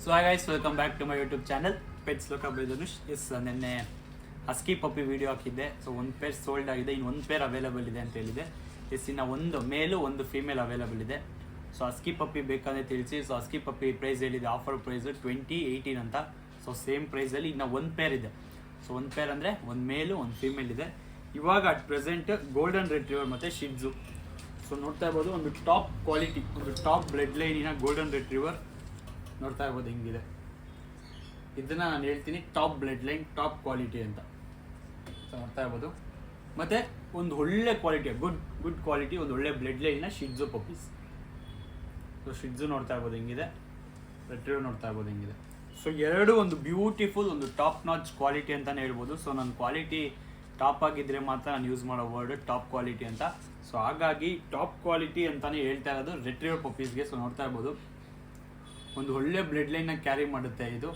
So hi guys, welcome back to my YouTube channel pets ಲೋಕ by Dhanush. ನಿನ್ನೆ husky puppy video ಹಾಕಿದ್ದೆ. So ಒಂದು pair sold ಆಗಿದೆ, ಇನ್ನು ಒಂದು ಪೇರ್ ಅವೈಲೇಬಲ್ ಇದೆ ಅಂತ ಹೇಳಿದೆ. ಇನ್ನು ಒಂದು ಮೇಲು ಒಂದು ಫೀಮೇಲ್ ಅವೈಲೇಬಲ್ ಇದೆ. ಸೊ ಹಸ್ಕಿ ಪಪ್ಪಿ ಬೇಕಂದ್ರೆ ತಿಳಿಸಿ. ಸೊ ಹಸ್ಕಿ ಪಪ್ಪಿ ಪ್ರೈಸ್ ಹೇಳಿದೆ, ಆಫರ್ ಪ್ರೈಸ್ 2018 ಅಂತ. ಸೊ ಸೇಮ್ ಪ್ರೈಸಲ್ಲಿ ಇನ್ನು ಒಂದು ಪೇರ್ ಇದೆ. ಸೊ ಒಂದು ಪೇರ್ ಅಂದರೆ ಒಂದು ಮೇಲು ಒಂದು ಫೀಮೇಲ್ ಇದೆ. ಇವಾಗ ಅಟ್ ಪ್ರೆಸೆಂಟ್ ಗೋಲ್ಡನ್ ರೆಟ್ರೀವರ್ ಮತ್ತು ಶಿಡ್ಜು. ಸೊ ನೋಡ್ತಾ ಇರ್ಬೋದು, ಒಂದು ಟಾಪ್ ಕ್ವಾಲಿಟಿ, ಒಂದು ಟಾಪ್ ಬ್ಲಡ್ ಲೈನಿನ ಗೋಲ್ಡನ್ ರೆಟ್ರೀವರ್ ನೋಡ್ತಾ ಇರ್ಬೋದು ಹಿಂಗಿದೆ. ಇದನ್ನ ನಾನು ಹೇಳ್ತೀನಿ top blood line, top quality ಅಂತ. ಸೊ ನೋಡ್ತಾ ಇರ್ಬೋದು. ಮತ್ತೆ ಒಂದು ಒಳ್ಳೆ ಕ್ವಾಲಿಟಿ, ಗುಡ್ ಕ್ವಾಲಿಟಿ, ಒಂದು ಒಳ್ಳೆ ಬ್ಲಡ್ ಲೈನ್ನ ಶಿಡ್ಜು ಪಪ್ಪೀಸ್. ಸೊ ಶಿಡ್ಜು ನೋಡ್ತಾ ಇರ್ಬೋದು ಹಿಂಗಿದೆ, ರೆಟ್ರೀವರ್ ನೋಡ್ತಾ ಇರ್ಬೋದು ಹಿಂಗಿದೆ. ಸೊ ಎರಡು ಒಂದು ಬ್ಯೂಟಿಫುಲ್, ಒಂದು ಟಾಪ್ ನಾಚ್ ಕ್ವಾಲಿಟಿ ಅಂತಾನೆ ಹೇಳ್ಬೋದು. ಸೊ ನನ್ನ ಕ್ವಾಲಿಟಿ ಟಾಪ್ ಆಗಿದ್ರೆ ಮಾತ್ರ ನಾನು ಯೂಸ್ ಮಾಡೋ ವರ್ಡ್ ಟಾಪ್ ಕ್ವಾಲಿಟಿ ಅಂತ. ಸೊ ಹಾಗಾಗಿ ಟಾಪ್ ಕ್ವಾಲಿಟಿ ಅಂತಾನೆ ಹೇಳ್ತಾ ಇರೋದು ರೆಟ್ರೀವರ್ ಪಪ್ಪೀಸ್ಗೆ. ಸೊ ನೋಡ್ತಾ ಇರ್ಬೋದು, ಒಂದು ಒಳ್ಳೆ ಬ್ಲಡ್ ಲೈನ್ನ ಕ್ಯಾರಿ ಮಾಡುತ್ತೆ ಇದು.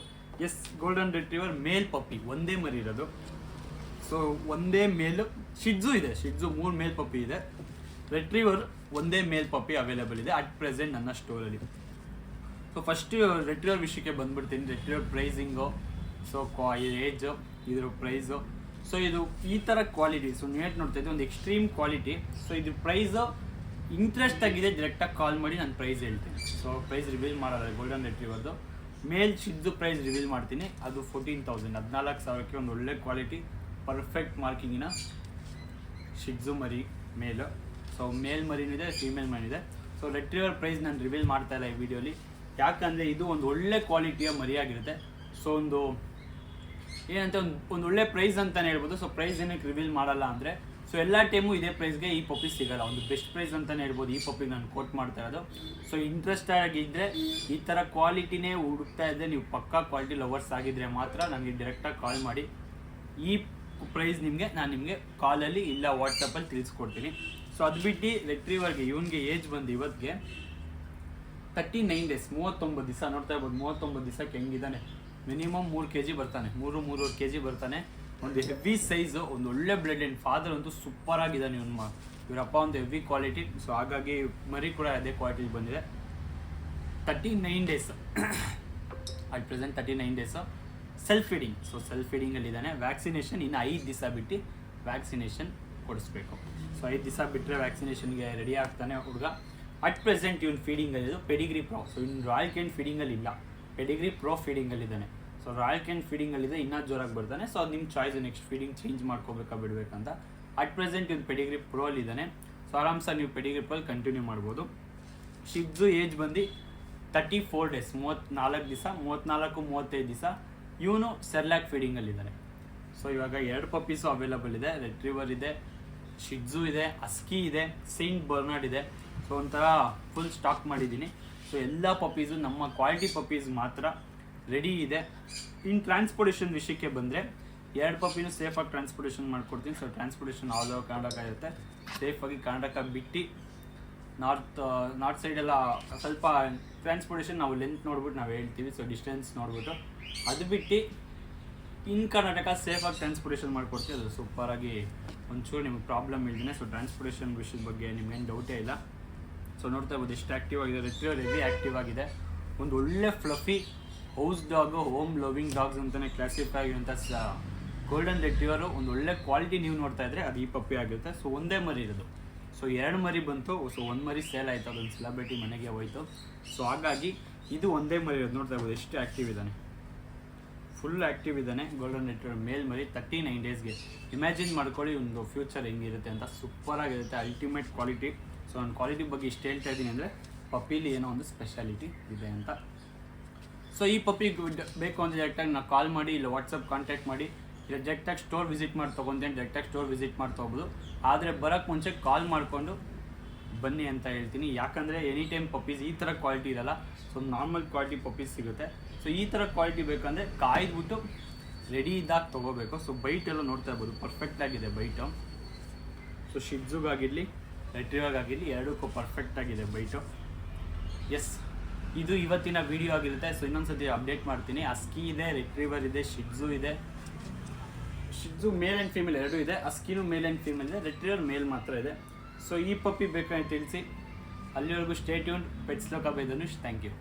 ಎಸ್, ಗೋಲ್ಡನ್ ರೆಟ್ರೀವರ್ ಮೇಲ್ ಪಪ್ಪಿ, ಒಂದೇ ಮರಿ ಇರೋದು. ಸೊ ಒಂದೇ ಮೇಲ್. ಶಿಡ್ಜು ಇದೆ, ಶಿಡ್ಜು 3 ಮೇಲ್ ಪಪ್ಪಿ ಇದೆ. ರೆಟ್ರೀವರ್ ಒಂದೇ ಮೇಲ್ ಪಪ್ಪಿ ಅವೈಲೇಬಲ್ ಇದೆ ಅಟ್ ಪ್ರೆಸೆಂಟ್ ನನ್ನ ಸ್ಟೋರಲ್ಲಿ. ಸೊ ಫಸ್ಟ್ ರೆಟ್ರೀವರ್ ವಿಷಯಕ್ಕೆ ಬಂದ್ಬಿಡ್ತೀನಿ. ರೆಟ್ರೀವರ್ ಪ್ರೈಸಿಂಗು, ಸೊ ಏಜು, ಇದ್ರ ಪ್ರೈಸು. ಸೊ ಇದು ಈ ಥರ ಕ್ವಾಲಿಟಿ. ಸೊ ನೀವು ನೋಡ್ತಾ ಇದ್ದೀವಿ ಒಂದು ಎಕ್ಸ್ಟ್ರೀಮ್ ಕ್ವಾಲಿಟಿ. ಸೊ ಇದ್ರ ಪ್ರೈಸು ಇಂಟ್ರೆಸ್ಟ್ ಆಗಿದೆ, ಡೈರೆಕ್ಟಾಗಿ ಕಾಲ್ ಮಾಡಿ ನಾನು ಪ್ರೈಸ್ ಹೇಳ್ತೀನಿ. ಸೊ ಪ್ರೈಸ್ ರಿವೀಲ್ ಮಾಡೋದು ಗೋಲ್ಡನ್ ರೆಟ್ರೀವರ್ದು. ಮೇಲ್ ಶಿಡ್ಜು ಪ್ರೈಸ್ ರಿವೀಲ್ ಮಾಡ್ತೀನಿ. ಅದು 14,000, 14,000ಕ್ಕೆ ಒಂದು ಒಳ್ಳೆ ಕ್ವಾಲಿಟಿ ಪರ್ಫೆಕ್ಟ್ ಮಾರ್ಕಿಂಗಿನ ಶಿಡ್ಜು ಮರಿ ಮೇಲು. ಸೊ ಮೇಲ್ ಮರಿನೂ ಇದೆ, ಫೀಮೇಲ್ ಮರಿ ಇದೆ. ಸೊ ರೆಟ್ರೀವರ್ ಪ್ರೈಸ್ ನಾನು ರಿವೀಲ್ ಮಾಡ್ತಾ ಇಲ್ಲ ಈ ವಿಡಿಯೋಲಿ, ಯಾಕಂದರೆ ಇದು ಒಂದು ಒಳ್ಳೆ ಕ್ವಾಲಿಟಿಯ ಮರಿಯಾಗಿರುತ್ತೆ. ಸೊ ಒಂದು ಏನಂತ ಒಂದು ಒಳ್ಳೆ ಪ್ರೈಸ್ ಅಂತಲೇ ಹೇಳ್ಬೋದು. ಸೊ ಪ್ರೈಸ್ ಏನಕ್ಕೆ ರಿವೀಲ್ ಮಾಡಲ್ಲ ಅಂದರೆ, ಸೊ ಎಲ್ಲ ಟೈಮು ಇದೇ ಪ್ರೈಸ್ಗೆ ಈ ಪಪ್ಪಿ ಸಿಗಲ್ಲ. ಒಂದು ಬೆಸ್ಟ್ ಪ್ರೈಸ್ ಅಂತಲೇ ಹೇಳ್ಬೋದು ಈ ಪಪ್ಪಿಗೆ ನಾನು ಕೋಟ್ ಮಾಡ್ತಾ ಇರೋದು. ಸೊ ಇಂಟ್ರೆಸ್ಟ್ ಆಗಿದ್ದರೆ, ಈ ಥರ ಕ್ವಾಲಿಟಿನೇ ಹುಡುಕ್ತಾ ಇದ್ದರೆ, ನೀವು ಪಕ್ಕಾ ಕ್ವಾಲಿಟಿ ಲವರ್ಸ್ ಆಗಿದ್ದರೆ ಮಾತ್ರ ನನಗೆ ಡೈರೆಕ್ಟಾಗಿ ಕಾಲ್ ಮಾಡಿ ಈ ಪ್ರೈಸ್ ನಾನು ನಿಮಗೆ ಕಾಲಲ್ಲಿ ಇಲ್ಲ ವಾಟ್ಸಪ್ಪಲ್ಲಿ ತಿಳಿಸ್ಕೊಡ್ತೀನಿ. ಸೊ ಅದು ಬಿಟ್ಟು ರೆಟ್ರೀವರ್ಗೆ ಇವನಿಗೆ ಏಜ್ ಬಂದು ಇವತ್ತಿಗೆ 39 ಡೇಸ್, 39 ದಿವಸ. ನೋಡ್ತಾ ಇರ್ಬೋದು 39 ದಿವಸಕ್ಕೆ ಹೆಂಗಿದ್ದಾನೆ. ಮಿನಿಮಮ್ 3 kg ಬರ್ತಾನೆ, 3-3.5 kg ಬರ್ತಾನೆ. ಒಂದು ಹೆವಿ ಸೈಜು, ಒಂದು ಒಳ್ಳೆ ಬ್ಲಡ್ ಲೈನ್. ಫಾದರ್ ಅಂತೂ ಸೂಪರ್ ಆಗಿದ್ದಾನೆ ಇವರಪ್ಪ, ಒಂದು ಹೆವಿ ಕ್ವಾಲಿಟಿ. ಸೊ ಹಾಗಾಗಿ ಮರಿ ಕೂಡ ಅದೇ ಕ್ವಾಲಿಟಿ ಬಂದಿದೆ. 39 days at present 39 days. Self feeding. So self ಫೀಡಿಂಗಲ್ಲಿದ್ದಾನೆ. ವ್ಯಾಕ್ಸಿನೇಷನ್ ಇನ್ನು 5 ದಿವಸ ಬಿಟ್ಟು ವ್ಯಾಕ್ಸಿನೇಷನ್ ಕೊಡಿಸ್ಬೇಕು. ಸೊ 5 ದಿವಸ ಬಿಟ್ಟರೆ ವ್ಯಾಕ್ಸಿನೇಷನ್ಗೆ ರೆಡಿ ಆಗ್ತಾನೆ ಹುಡುಗ. ಅಟ್ ಪ್ರೆಸೆಂಟ್ ಇವನು ಫೀಡಿಂಗಲ್ಲಿದ್ದು ಪೆಡಿಗ್ರಿ ಪ್ರೋ. ಸೊ ಇನ್ನು ರಾಯಲ್ ಕ್ಯಾನ್ ಫೀಡಿಂಗಲ್ಲಿ ಇಲ್ಲ, ಪೆಡಿಗ್ರಿ ಪ್ರೋ ಫೀಡಿಂಗಲ್ಲಿದ್ದಾನೆ. ಸೊ ರಾಯಲ್ ಕ್ಯಾನ್ ಫೀಡಿಂಗಲ್ಲಿದೆ, ಇನ್ನೂ ಜೋರಾಗಿ ಬರ್ತಾನೆ. ಸೊ ಅದು ನಿಮ್ಮ ಚಾಯ್ಸ್, ನೆಕ್ಸ್ಟ್ ಫೀಡಿಂಗ್ ಚೇಂಜ್ ಮಾಡ್ಕೋಬೇಕಾ ಬಿಡಬೇಕಂತ. ಅಟ್ ಪ್ರೆಸೆಂಟ್ ಇವ್ನು ಪೆಡಿಗ್ರಿ ಪ್ರೋ ಅಲ್ಲಿದ್ದಾನೆ. ಸೊ ಆರಾಮ್ಸ ನೀವು ಪೆಡಿಗ್ರಿ ಪ್ರೋಲ್ಲಿ ಕಂಟಿನ್ಯೂ ಮಾಡ್ಬೋದು. ಶಿಡ್ಜು ಏಜ್ ಬಂದು 34 ಡೇಸ್, 34 ದಿವಸ, 34-35 ದಿವಸ. ಇವನು ಸೆರ್ಲ್ಯಾಕ್ ಫೀಡಿಂಗಲ್ಲಿದ್ದಾನೆ. ಸೊ ಇವಾಗ 2 ಪಪ್ಪೀಸು ಅವೈಲೇಬಲ್ ಇದೆ. ರೆಟ್ರೀವರ್ ಇದೆ, ಶಿಡ್ಜು ಇದೆ, ಹಸ್ಕಿ ಇದೆ, ಸೈಂಟ್ ಬರ್ನಾರ್ಡ್ ಇದೆ. ಸೊ ಒಂಥರ ಫುಲ್ ಸ್ಟಾಕ್ ಮಾಡಿದ್ದೀನಿ. ಸೊ ಎಲ್ಲ ಪಪ್ಪೀಸು ನಮ್ಮ ಕ್ವಾಲಿಟಿ ಪಪ್ಪೀಸ್ ಮಾತ್ರ ರೆಡಿ ಇದೆ. ಇನ್ನು ಟ್ರಾನ್ಸ್ಪೋರ್ಟೇಷನ್ ವಿಷಯಕ್ಕೆ ಬಂದರೆ 2 ಪಪ್ಪಿನೂ ಸೇಫಾಗಿ ಟ್ರಾನ್ಸ್ಪೋರ್ಟೇಷನ್ ಮಾಡ್ಕೊಡ್ತೀನಿ. So transportation all over Karnataka ಇರುತ್ತೆ. ಸೇಫಾಗಿ ಕರ್ನಾಟಕ ಬಿಟ್ಟು ನಾರ್ತ್ ಸೈಡೆಲ್ಲ ಸ್ವಲ್ಪ ಟ್ರಾನ್ಸ್ಪೋರ್ಟೇಷನ್ ನಾವು ಲೆಂತ್ ನೋಡ್ಬಿಟ್ಟು ನಾವು ಹೇಳ್ತೀವಿ. ಸೊ ಡಿಸ್ಟೆನ್ಸ್ ನೋಡ್ಬಿಟ್ಟು ಅದು ಬಿಟ್ಟು ಇನ್ ಕರ್ನಾಟಕ ಸೇಫಾಗಿ ಟ್ರಾನ್ಸ್ಪೋರ್ಟೇಷನ್ ಮಾಡ್ಕೊಡ್ತೀವಿ. ಅದು ಸೂಪರಾಗಿ, ಒಂಚೂರು ನಿಮ್ಗೆ ಪ್ರಾಬ್ಲಮ್ ಇಲ್ದೇ. ಸೊ ಟ್ರಾನ್ಸ್ಪೋರ್ಟೇಷನ್ ವಿಷಯದ ಬಗ್ಗೆ ನಿಮ್ಗೇನು ಡೌಟೇ ಇಲ್ಲ. ಸೊ ನೋಡ್ತಾ ಇರ್ಬೋದು ಎಷ್ಟು ಆ್ಯಕ್ಟಿವ್ ಆಗಿದೆ. ರೆಟ್ರೀವರ್ ಹೆವಿ ಆ್ಯಕ್ಟಿವ್ ಆಗಿದೆ. ಒಂದು ಒಳ್ಳೆ fluffy house dog, home loving dogs ಅಂತಲೇ ಕ್ಲಾಸಿಫೈ ಆಗಿರುವಂಥ ಗೋಲ್ಡನ್ ರೆಟ್ರೀವರು. ಒಂದು ಒಳ್ಳೆ ಕ್ವಾಲಿಟಿ ನೀವು ನೋಡ್ತಾ ಇದ್ದರೆ ಅದು ಈ ಪಪ್ಪಿ ಆಗಿರುತ್ತೆ. ಸೊ ಒಂದೇ ಮರಿ ಇರೋದು. ಸೊ 2 ಮರಿ ಬಂತು. ಸೊ 1 ಮರಿ ಸೇಲ್ ಆಯಿತು, ಅದೊಂದು ಸೆಲೆಬ್ರಿಟಿ ಮನೆಗೆ ಹೋಯ್ತು. ಸೊ ಹಾಗಾಗಿ ಇದು ಒಂದೇ ಮರಿ ಇರೋದು. ನೋಡ್ತಾ ಇರ್ಬೋದು ಎಷ್ಟು ಆ್ಯಕ್ಟಿವ್ ಇದ್ದಾನೆ, ಫುಲ್ ಆ್ಯಕ್ಟಿವ್ ಇದ್ದಾನೆ ಗೋಲ್ಡನ್ ರೆಟ್ರೀವರ್ ಮೇಲ್ ಮರಿ. 39 ಡೇಸ್ಗೆ ಇಮ್ಯಾಜಿನ್ ಮಾಡ್ಕೊಳ್ಳಿ ಒಂದು ಫ್ಯೂಚರ್ ಹೆಂಗಿರುತ್ತೆ ಅಂತ. ಸೂಪರಾಗಿರುತ್ತೆ, ಅಲ್ಟಿಮೇಟ್ ಕ್ವಾಲಿಟಿ. ಸೊ ನಾನು ಕ್ವಾಲಿಟಿ ಬಗ್ಗೆ ಇಷ್ಟು ಹೇಳ್ತಾ ಇದ್ದೀನಿ ಅಂದರೆ ಪಪ್ಪೀಲಿ ಏನೋ ಒಂದು ಸ್ಪೆಷಾಲಿಟಿ ಇದೆ ಅಂತ. ಸೊ ಈ ಪಪ್ಪಿ ಬೇಕು ಅಂದರೆ ಡೈರೆಕ್ಟಾಗಿ ನಾನು ಕಾಲ್ ಮಾಡಿ, ಇಲ್ಲ ವಾಟ್ಸಪ್ ಕಾಂಟ್ಯಾಕ್ಟ್ ಮಾಡಿ, ಇಲ್ಲ ಡೈರೆಕ್ಟಾಗಿ ಸ್ಟೋರ್ ವಿಸಿಟ್ ಮಾಡಿ ತೊಗೊಂತೇನೆ. ಡೈರೆಕ್ಟಾಗಿ ಸ್ಟೋರ್ ವಿಸಿಟ್ ಮಾಡಿ ತೊಗೋಬೋದು. ಆದರೆ ಬರೋಕ್ಕೆ ಮುಂಚೆ ಕಾಲ್ ಮಾಡಿಕೊಂಡು ಬನ್ನಿ ಅಂತ ಹೇಳ್ತೀನಿ. ಯಾಕಂದರೆ ಎನಿ ಟೈಮ್ ಪಪ್ಪೀಸ್ ಈ ಥರ ಕ್ವಾಲಿಟಿ ಇರಲ್ಲ. ಸೊ ನಾರ್ಮಲ್ ಕ್ವಾಲಿಟಿ ಪಪ್ಪೀಸ್ ಸಿಗುತ್ತೆ. ಸೊ ಈ ಥರ ಕ್ವಾಲಿಟಿ ಬೇಕಂದರೆ ಕಾಯ್ದುಬಿಟ್ಟು ರೆಡಿ ಇದ್ದಾಗ ತೊಗೋಬೇಕು. ಸೊ ಬೈಟ್ ಎಲ್ಲ ನೋಡ್ತಾ ಇರ್ಬೋದು, ಪರ್ಫೆಕ್ಟಾಗಿದೆ ಬೈಟು. ಸೊ ಶಿಡ್ಜುಗಾಗಿರಲಿ ರೆಟ್ರೀವರ್ಗಾಗಿರಲಿ ಎರಡಕ್ಕೂ ಪರ್ಫೆಕ್ಟಾಗಿದೆ ಬೈಟು. ಎಸ್, ಇದು ಇವತ್ತಿನ ವಿಡಿಯೋ ಆಗಿರುತ್ತೆ. ಸೊ ಇನ್ನೊಂದ್ಸತಿ ಅಪ್ಡೇಟ್ ಮಾಡ್ತೀನಿ. ಹಸ್ಕಿ ಇದೆ, ರೆಟ್ರೀವರ್ ಇದೆ, ಶಿಡ್ಜು ಇದೆ. ಶಿಡ್ಜು ಮೇಲ್ ಆ್ಯಂಡ್ ಫೀಮೇಲ್ ಎರಡೂ ಇದೆ. ಹಸ್ಕಿನೂ ಮೇಲ್ ಆ್ಯಂಡ್ ಫೀಮೇಲ್ ಇದೆ, ರೆಟ್ರೀವರ್ ಮೇಲ್ ಮಾತ್ರ ಇದೆ. ಸೊ ಈ ಪಪ್ಪಿ ಬೇಕಂತ ತಿಳಿಸಿ. ಅಲ್ಲಿವರೆಗೂ ಸ್ಟೇ ಟ್ಯೂನ್ಡ್. ಪೆಟ್ಸ್ ಲೋಕ ಬೈ ಧನುಷ್. Thank you.